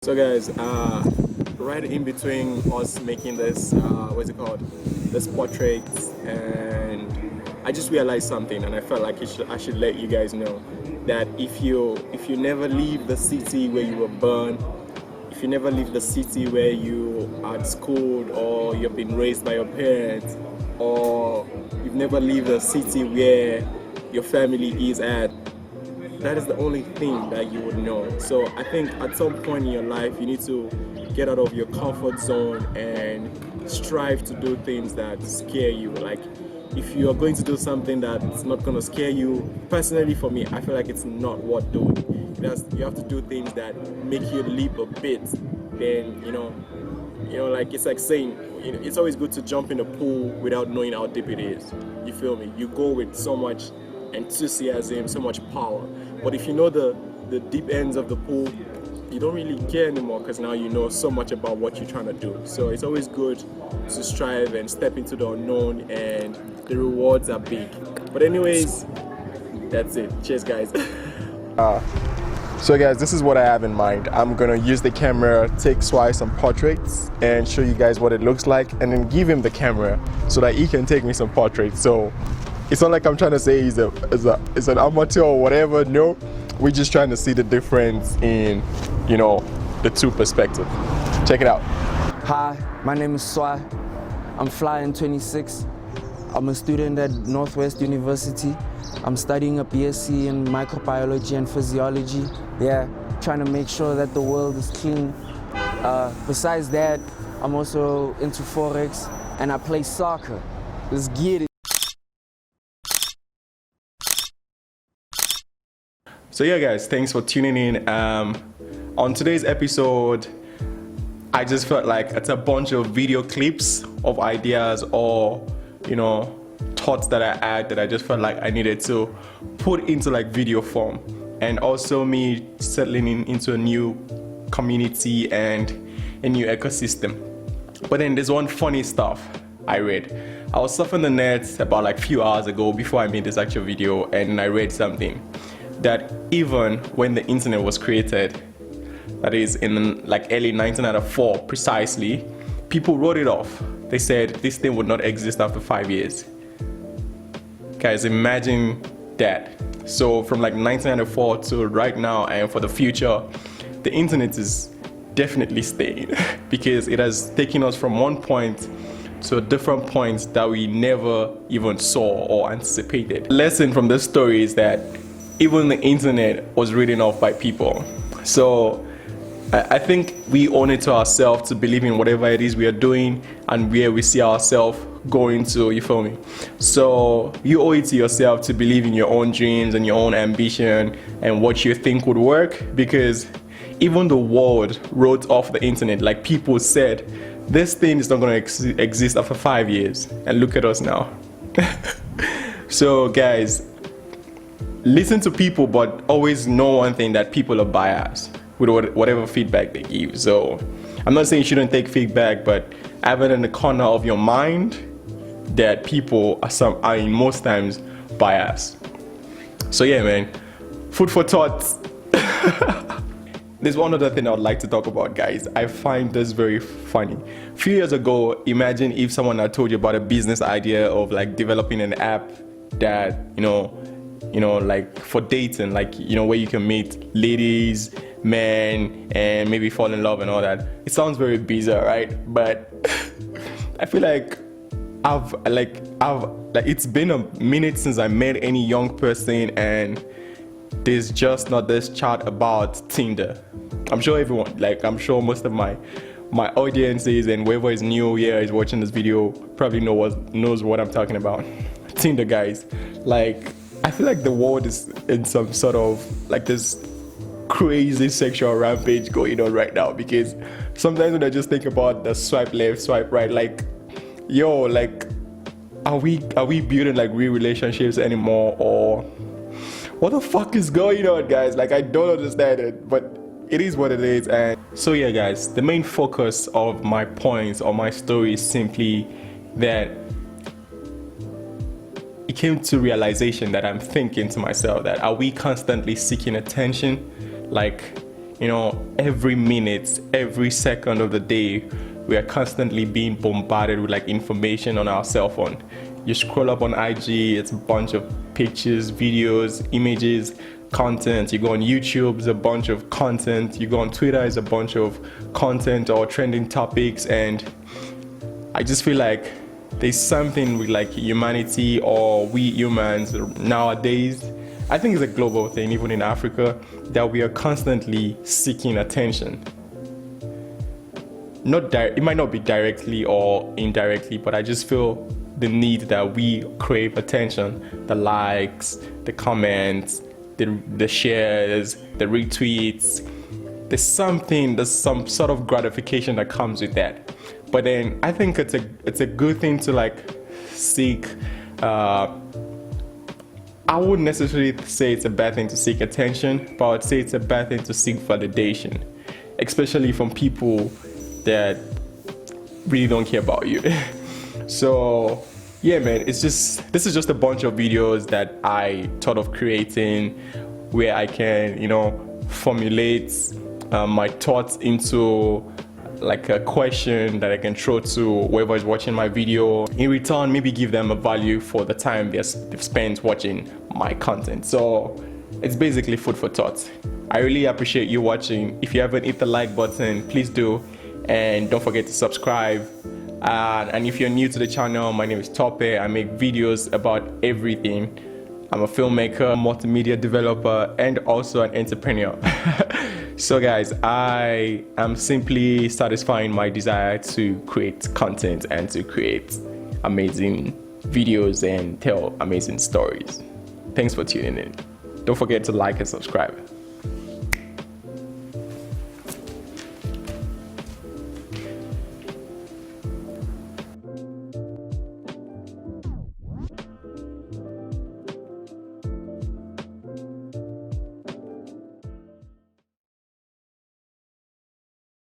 So guys, right in between us making this, what's it called, this portrait, and I just realized something, and I felt like I should let you guys know that if you never leave the city where you were born, if you never leave the city where you are schooled or you've been raised by your parents, or you've never leave the city where your family is at, that is the only thing that you would know. So I think at some point in your life you need to get out of your comfort zone and strive to do things that scare you. Like if you are going to do something that's not going to scare you, personally for me, I feel like it's not worth doing. You have to do things that make you leap a bit. Then like it's like saying, it's always good to jump in a pool without knowing how deep it is. You feel me? You go with so much enthusiasm, so much power. But if you know the deep ends of the pool, you don't really care anymore because now you know so much about what you're trying to do. So it's always good to strive and step into the unknown, and the rewards are big. But anyways, that's it. Cheers, guys. So guys, this is what I have in mind. I'm gonna use the camera, take Swai some portraits and show you guys what it looks like, and then give him the camera so that he can take me some portraits. So it's not like I'm trying to say he's an amateur or whatever. No, we're just trying to see the difference in, the two perspectives. Check it out. Hi, my name is Swai. I'm flying 26. I'm a student at Northwest University. I'm studying a BSc in microbiology and physiology. Yeah, trying to make sure that the world is clean. Besides that, I'm also into Forex and I play soccer. Let's get it. So yeah guys, thanks for tuning in. On today's episode, I just felt like it's a bunch of video clips of ideas or thoughts that I had that I just felt like I needed to put into like video form, and also me settling into a new community and a new ecosystem. But then there's one funny stuff I read. I was surfing the net about like few hours ago before I made this actual video, and I read something that even when the internet was created, that is in like early 1994 precisely, people wrote it off. They said this thing would not exist after 5 years. Guys, imagine that. So from like 1994 to right now and for the future, the internet is definitely staying because it has taken us from one point to a different point that we never even saw or anticipated. The lesson from this story is that even the internet was written off by people. So I think we own it to ourselves to believe in whatever it is we are doing and where we see ourselves going to, you feel me? So you owe it to yourself to believe in your own dreams and your own ambition and what you think would work, because even the world wrote off the internet. Like people said, this thing is not going to exist after 5 years, and look at us now. So guys, listen to people, but always know one thing, that people are biased with whatever feedback they give. So I'm not saying you shouldn't take feedback, but have it in the corner of your mind that people are in most times biased. So yeah, man, food for thought. There's one other thing I would like to talk about, guys. I find this very funny. A few years ago, imagine if someone had told you about a business idea of like developing an app that like for dating, like where you can meet ladies, men, and maybe fall in love and all that. It sounds very bizarre, right? But I feel like it's been a minute since I met any young person, and there's just not this chat about Tinder. I'm sure most of my audiences and whoever is new here is watching this video probably knows what I'm talking about. Tinder, guys. Like, I feel like the world is in some sort of like this crazy sexual rampage going on right now, because sometimes when I just think about the swipe left, swipe right, like, yo, like, are we building like real relationships anymore, or what the fuck is going on, guys? Like, I don't understand it, but it is what it is. And so yeah, guys, the main focus of my points or my story is simply that it came to realization that I'm thinking to myself that, are we constantly seeking attention? Like, every minute, every second of the day, we are constantly being bombarded with like information on our cell phone. You scroll up on IG, it's a bunch of pictures, videos, images, content. You go on YouTube, there's a bunch of content. You go on Twitter, it's a bunch of content or trending topics. And I just feel like there's something with like humanity or we humans nowadays, I think it's a global thing, even in Africa, that we are constantly seeking attention. It might not be directly or indirectly, but I just feel the need that we crave attention, the likes, the comments, the shares, the retweets. There's some sort of gratification that comes with that. But then I think it's a good thing to like seek. I wouldn't necessarily say it's a bad thing to seek attention, but I would say it's a bad thing to seek validation, especially from people that really don't care about you. So yeah, man, this is just a bunch of videos that I thought of creating where I can, formulate my thoughts into like a question that I can throw to whoever is watching my video. In return, maybe give them a value for the time they've spent watching my content. So it's basically food for thought. I really appreciate you watching. If you haven't hit the like button, please do. And don't forget to subscribe. And if you're new to the channel, my name is Tope. I make videos about everything. I'm a filmmaker, multimedia developer, and also an entrepreneur. So guys, I am simply satisfying my desire to create content and to create amazing videos and tell amazing stories. Thanks for tuning in. Don't forget to like and subscribe.